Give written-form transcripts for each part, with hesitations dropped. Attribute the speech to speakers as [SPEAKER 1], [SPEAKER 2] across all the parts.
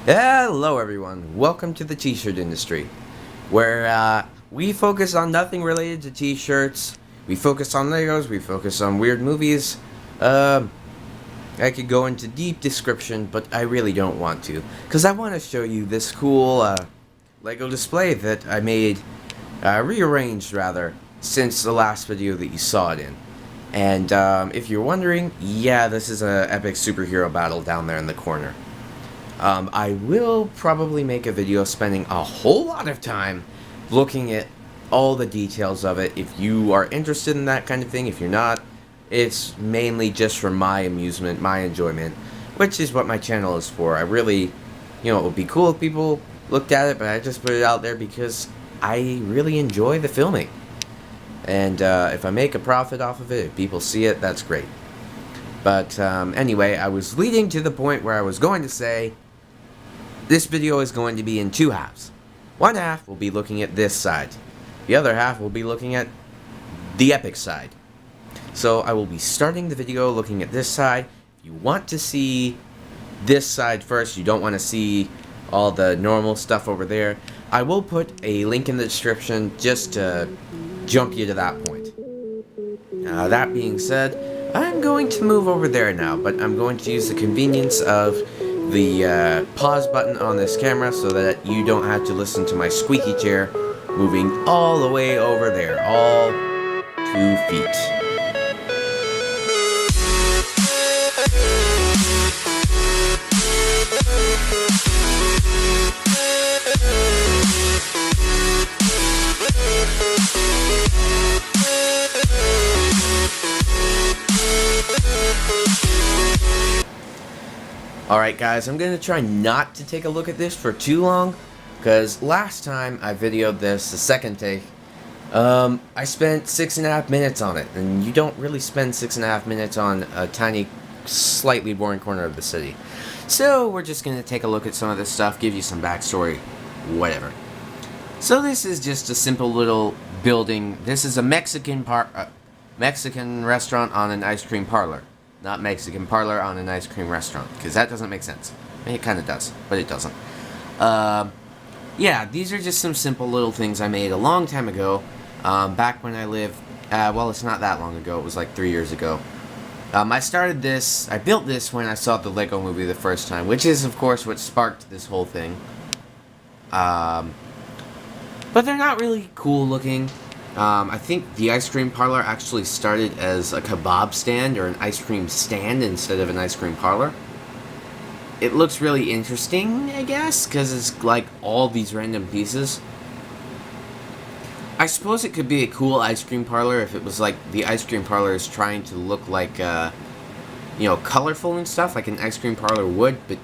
[SPEAKER 1] Hello everyone, welcome to the t-shirt industry, where we focus on nothing related to t-shirts. We focus on Legos, we focus on weird movies. I could go into deep description, but I really don't want to, because I want to show you this cool Lego display that I made, rearranged rather, since the last video that you saw it in. And if you're wondering, yeah, this is an epic superhero battle down there in the corner. I will probably make a video spending a whole lot of time looking at all the details of it. If you are interested in that kind of thing, if you're not, it's mainly just for my amusement, my enjoyment, which is what my channel is for. I really, it would be cool if people looked at it, but I just put it out there because I really enjoy the filming. And if I make a profit off of it, if people see it, that's great. But anyway, I was leading to the point where I was going to say, this video is going to be in two halves. One half will be looking at this side. The other half will be looking at the epic side. So I will be starting the video looking at this side. If you want to see this side first, you don't want to see all the normal stuff over there, I will put a link in the description just to jump you to that point. That being said, I'm going to move over there now, but I'm going to use the convenience of the pause button on this camera so that you don't have to listen to my squeaky chair moving all the way over there, all 2 feet. Alright guys, I'm going to try not to take a look at this for too long, because last time I videoed this, the second take, I spent 6.5 minutes on it, and you don't really spend 6.5 minutes on a tiny, slightly boring corner of the city. So we're just going to take a look at some of this stuff, give you some backstory, whatever. So this is just a simple little building. This is a Mexican restaurant on an ice cream parlor. Not Mexican parlor on an ice cream restaurant, because that doesn't make sense. It kind of does, but it doesn't. Yeah, these are just some simple little things I made a long time ago, back when I lived, well, it's not that long ago, it was like 3 years ago. I built this when I saw the Lego movie the first time, which is, of course, what sparked this whole thing. But they're not really cool looking. I think the ice cream parlor actually started as a kebab stand or an ice cream stand instead of an ice cream parlor. It looks really interesting, I guess, because it's like all these random pieces. I suppose it could be a cool ice cream parlor if it was like the ice cream parlor is trying to look like, colorful and stuff, like an ice cream parlor would, but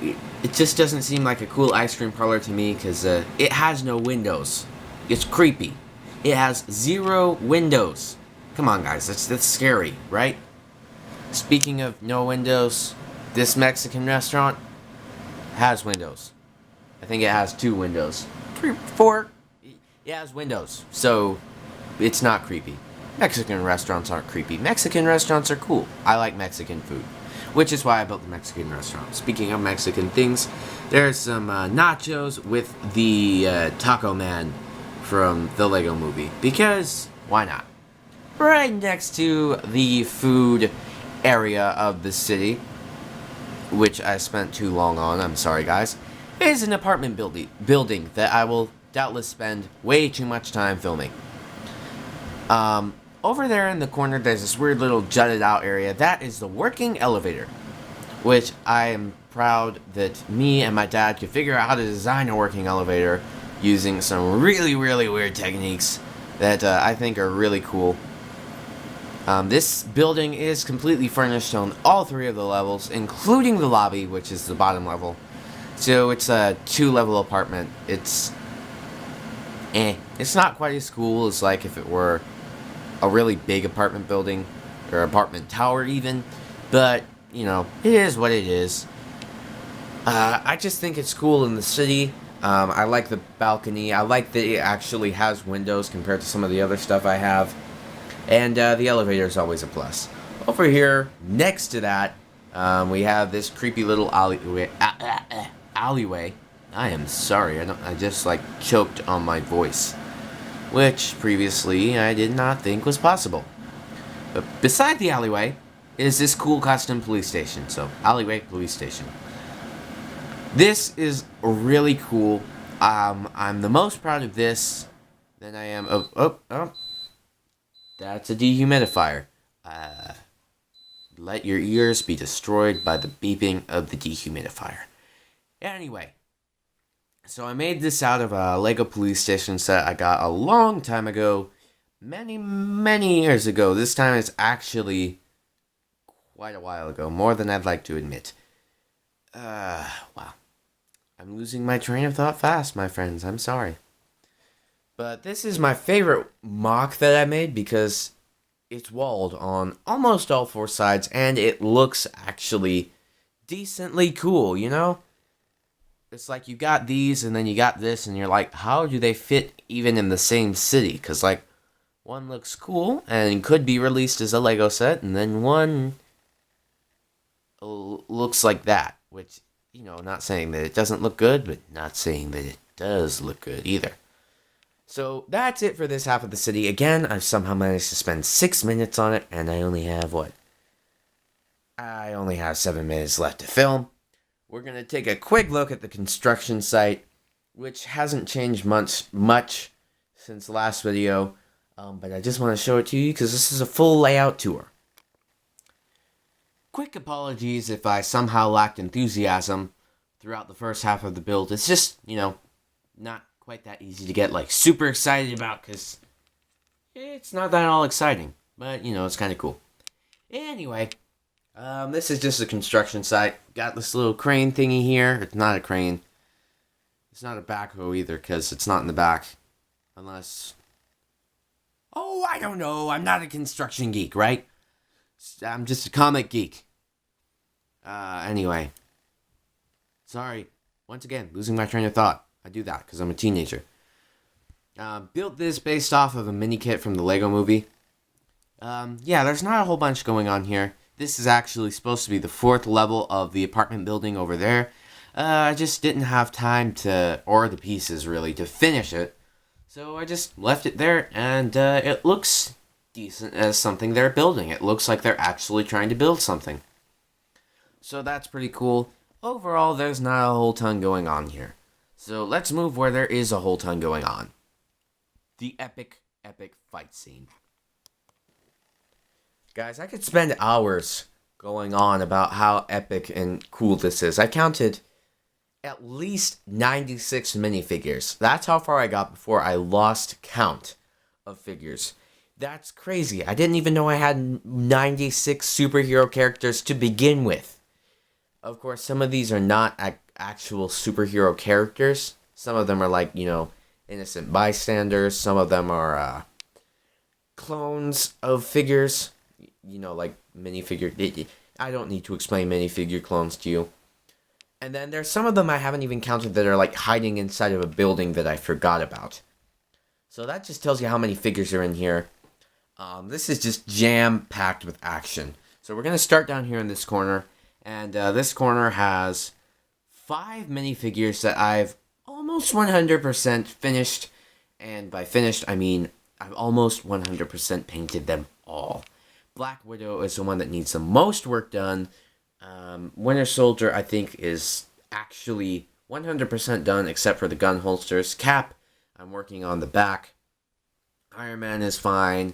[SPEAKER 1] it just doesn't seem like a cool ice cream parlor to me because it has no windows. It's creepy. It has 0 windows. Come on, guys, that's scary, right? Speaking of no windows, this Mexican restaurant has windows. I think it has 2 windows. 3, 4. It has windows, so it's not creepy. Mexican restaurants aren't creepy. Mexican restaurants are cool. I like Mexican food, which is why I built the Mexican restaurant. Speaking of Mexican things, there's some nachos with the Taco Man from the Lego movie, because why not? Right next to the food area of the city, which I spent too long on, I'm sorry guys, is an apartment building that I will doubtless spend way too much time filming. Over there in the corner there's this weird little jutted out area. That is the working elevator, which I am proud that me and my dad could figure out how to design a working elevator using some really, really weird techniques that I think are really cool. This building is completely furnished on all 3 of the levels, including the lobby, which is the bottom level. So it's a 2-level apartment. It's not quite as cool as like if it were a really big apartment building, or apartment tower even, but, it is what it is. I just think it's cool in the city. I like the balcony. I like that it actually has windows compared to some of the other stuff I have. And the elevator is always a plus. Over here, next to that, we have this creepy little alleyway. I am sorry, I just like choked on my voice, which previously I did not think was possible. But beside the alleyway is this cool custom police station. So, alleyway police station. This is really cool. I'm the most proud of this than I am of. Oh. That's a dehumidifier. Let your ears be destroyed by the beeping of the dehumidifier. Anyway, so I made this out of a Lego police station set I got a long time ago. Many years ago. This time it's actually quite a while ago. More than I'd like to admit. Wow. I'm losing my train of thought fast, my friends. I'm sorry. But this is my favorite mock that I made because it's walled on almost all four sides and it looks actually decently cool, you know? It's like you got these and then you got this and you're like, how do they fit even in the same city? Because, like, one looks cool and could be released as a Lego set, and then one looks like that, which, you know, not saying that it doesn't look good, but not saying that it does look good either. So that's it for this half of the city. Again, I've somehow managed to spend 6 minutes on it, and I only have, I only have 7 minutes left to film. We're going to take a quick look at the construction site, which hasn't changed much since the last video. But I just want to show it to you because this is a full layout tour. Quick apologies if I somehow lacked enthusiasm throughout the first half of the build. It's just, you know, not quite that easy to get, like, super excited about because it's not that all exciting. But, you know, it's kind of cool. Anyway, this is just a construction site. Got this little crane thingy here. It's not a crane. It's not a backhoe either because it's not in the back. Unless... Oh, I don't know. I'm not a construction geek, right? I'm just a comic geek. Anyway. Sorry. Once again, losing my train of thought. I do that because I'm a teenager. Built this based off of a mini kit from the Lego movie. Yeah, there's not a whole bunch going on here. This is actually supposed to be the 4th level of the apartment building over there. I just didn't have time to, or the pieces really, to finish it. So I just left it there, and it looks decent as something they're building. It looks like they're actually trying to build something. So that's pretty cool. Overall, there's not a whole ton going on here. So let's move where there is a whole ton going on. The epic fight scene. Guys, I could spend hours going on about how epic and cool this is. I counted at least 96 minifigures. That's how far I got before I lost count of figures. That's crazy. I didn't even know I had 96 superhero characters to begin with. Of course, some of these are not actual superhero characters. Some of them are like, you know, innocent bystanders. Some of them are clones of figures. You know, like minifigure. I don't need to explain minifigure clones to you. And then there's some of them I haven't even counted that are like hiding inside of a building that I forgot about. So that just tells you how many figures are in here. This is just jam-packed with action. So we're going to start down here in this corner. And this corner has 5 minifigures that I've almost 100% finished. And by finished, I mean I've almost 100% painted them all. Black Widow is the one that needs the most work done. Winter Soldier, I think, is actually 100% done except for the gun holsters. Cap, I'm working on the back. Iron Man is fine.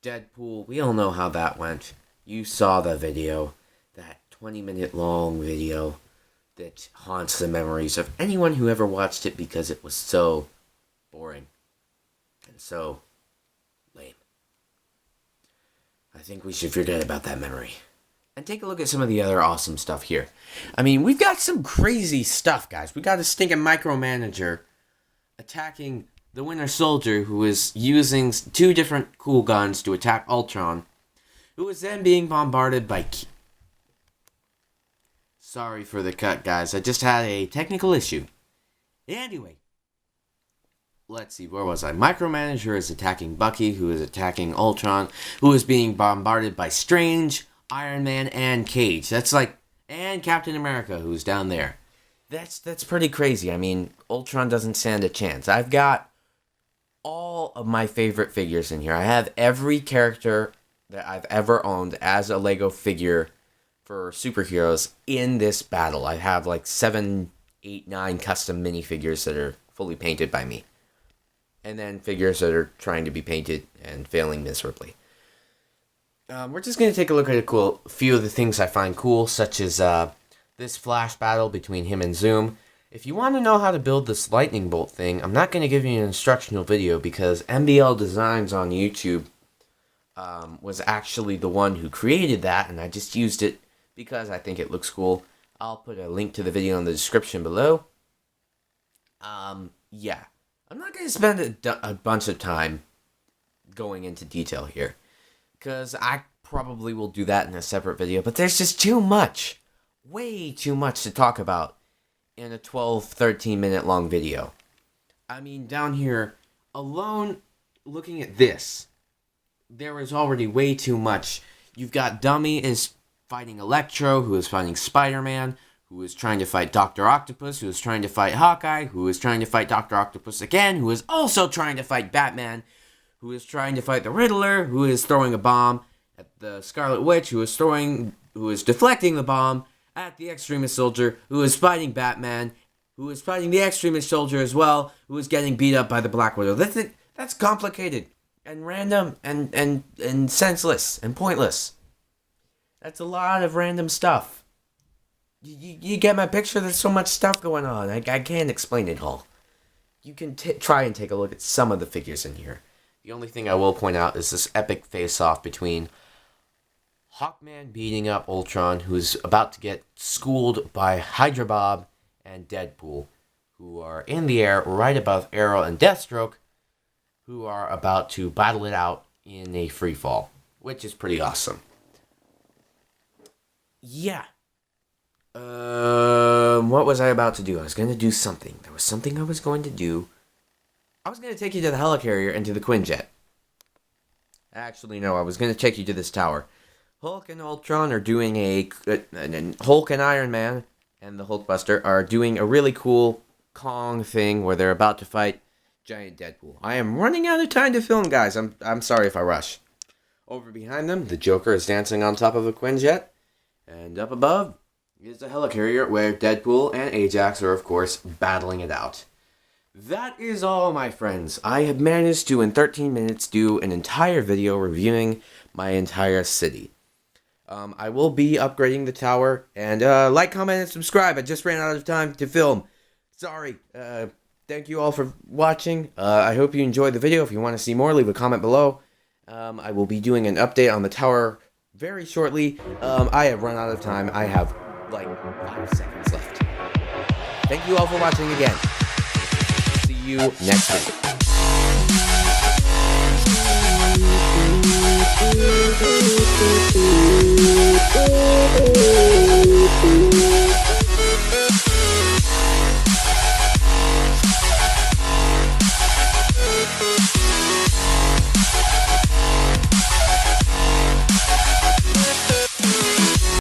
[SPEAKER 1] Deadpool, we all know how that went. You saw the video. That 20-minute long video that haunts the memories of anyone who ever watched it because it was so boring and so lame. I think we should forget about that memory. And take a look at some of the other awesome stuff here. I mean, we've got some crazy stuff, guys. We got a stinking micromanager attacking the Winter Soldier, who is using 2 different cool guns to attack Ultron, who is then being bombarded by... Sorry for the cut, guys. I just had a technical issue. Anyway, let's see, where was I? Micromanager is attacking Bucky, who is attacking Ultron, who is being bombarded by Strange, Iron Man, and Cage. That's like... And Captain America, who's down there. That's pretty crazy. I mean, Ultron doesn't stand a chance. I've got all of my favorite figures in here. I have every character that I've ever owned as a Lego figure for superheroes in this battle. I have like 7, 8, 9 custom minifigures that are fully painted by me. And then figures that are trying to be painted and failing miserably. We're just going to take a look at a few of the things I find cool, such as this flash battle between him and Zoom. If you want to know how to build this lightning bolt thing, I'm not going to give you an instructional video because MBL Designs on YouTube was actually the one who created that, and I just used it because I think it looks cool. I'll put a link to the video in the description below. Yeah. I'm not going to spend a bunch of time going into detail here, because I probably will do that in a separate video, but there's just too much, way too much to talk about in a 12, 13 minute long video. I mean, down here, alone, looking at this, there is already way too much. You've got Dummy is fighting Electro, who is fighting Spider-Man, who is trying to fight Dr. Octopus, who is trying to fight Hawkeye, who is trying to fight Dr. Octopus again, who is also trying to fight Batman, who is trying to fight the Riddler, who is throwing a bomb at the Scarlet Witch, who is deflecting the bomb at the Extremist Soldier, who is fighting Batman, who is fighting the Extremist Soldier as well, who is getting beat up by the Black Widow. That's complicated and random and senseless and pointless. That's a lot of random stuff. You get my picture? There's so much stuff going on. I can't explain it all. You can try and take a look at some of the figures in here. The only thing I will point out is this epic face-off between Hawkman beating up Ultron, who's about to get schooled by Hydra Bob and Deadpool, who are in the air right above Arrow and Deathstroke, who are about to battle it out in a free fall, which is pretty awesome. Yeah. What was I about to do? I was going to do something. There was something I was going to do. I was going to take you to the helicarrier and to the Quinjet. Actually, no, I was going to take you to this tower. Hulk and Ultron are doing Hulk and Iron Man and the Hulkbuster are doing a really cool Kong thing where they're about to fight Giant Deadpool. I am running out of time to film, guys. I'm sorry if I rush. Over behind them, the Joker is dancing on top of a Quinjet. And up above is the helicarrier where Deadpool and Ajax are, of course, battling it out. That is all, my friends. I have managed to, in 13 minutes, do an entire video reviewing my entire city. I will be upgrading the tower, and like, comment, and subscribe. I just ran out of time to film. Sorry. Thank you all for watching. I hope you enjoyed the video. If you want to see more, leave a comment below. I will be doing an update on the tower very shortly. I have run out of time. I have like 5 seconds left. Thank you all for watching again. See you next week.